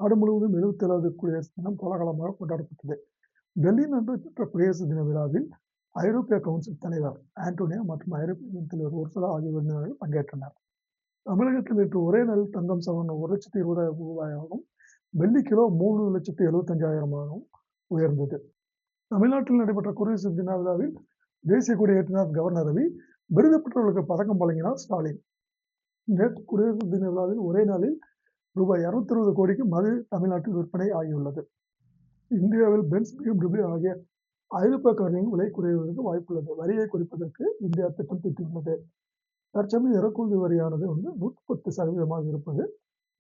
நாடு முழுவதும் 77வது குடியரசு தினம் கோலாகலமாக கொண்டாடப்பட்டது. டெல்லியில் நடைபெற்ற குடியரசு தின விழாவில் ஐரோப்பிய கவுன்சில் தலைவர் ஆண்டோனியா மற்றும் ஐரோப்பிய யூனியன் தலைவர் உர்சுலா ஆகிய விருந்தினர்கள் பங்கேற்றனர். தமிழகத்தில் நேற்று ஒரே நாளில் தங்கம் சவரன் ரூ. 1,20,000 வெள்ளி கிலோ ரூ. 3,75,000 உயர்ந்தது. தமிழ்நாட்டில் நடைபெற்ற குடியரசு தின விழாவில் தேசிய கொடி ஏற்றினார் கவர்னர் ரவி. விருது பெற்றவர்களுக்கு பதக்கம் வழங்கினார் ஸ்டாலின். நேற்று குடியரசு தின விழாவில் ஒரே நாளில் ரூபாய் 220 கோடிக்கு மது தமிழ்நாட்டில் விற்பனை ஆகியுள்ளது. இந்தியாவில் பென்ஸ், BMW ஆகிய ஐரோப்பிய கார்களின் விலை குறைவதற்கு வாய்ப்புள்ளது. வரியை குறைப்பதற்கு இந்தியா திட்டம் தீட்டியுள்ளது. தற்சமயம் இறக்குமதி வரியானது 110% இருப்பது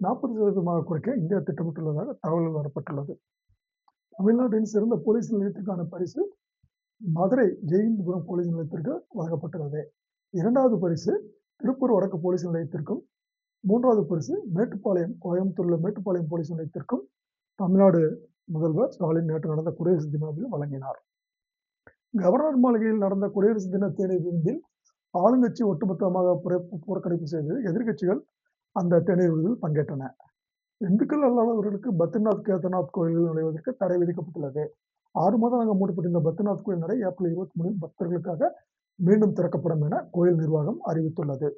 40% குறைக்க இந்தியா திட்டமிட்டுள்ளதாக தகவல் வரப்பட்டுள்ளது. தமிழ்நாட்டின் சிறந்த போலீஸ் நிலையத்திற்கான பரிசு மதுரை ஜெயந்திபுரம் போலீஸ் நிலையத்திற்கு வழங்கப்பட்டுள்ளது. 2வது பரிசு திருப்பூர் வடக்கு போலீஸ் நிலையத்திற்கும், 3வது பரிசு மேட்டுப்பாளையம் கோயம்புத்தூர்ல மேட்டுப்பாளையம் போலீஸ் நிலையத்திற்கும் தமிழ்நாடு முதல்வர் ஸ்டாலின் நேற்று நடந்த குடியரசு தினத்தில் வழங்கினார். கவர்னர் மாளிகையில் நடந்த குடியரசு தின தேநீர் விருந்தில் ஆளுங்கட்சி ஒட்டுமொத்தமாக புறக்கணிப்பு செய்தது. எதிர்க்கட்சிகள் அந்த தேநீர் விருந்தில் பங்கேற்றன. இந்துக்கள் அல்லாதவர்களுக்கு பத்ரிநாத், கேதார்நாத் கோயில்கள் நுழைவதற்கு தடை விதிக்கப்பட்டுள்ளது. 6 மாதங்களாக மூடப்பட்டிருந்த பத்ரிநாத் கோயில் நடை ஏப்ரல் 23 பக்தர்களுக்காக மீண்டும் திறக்கப்படும் என கோயில் நிர்வாகம் அறிவித்துள்ளது.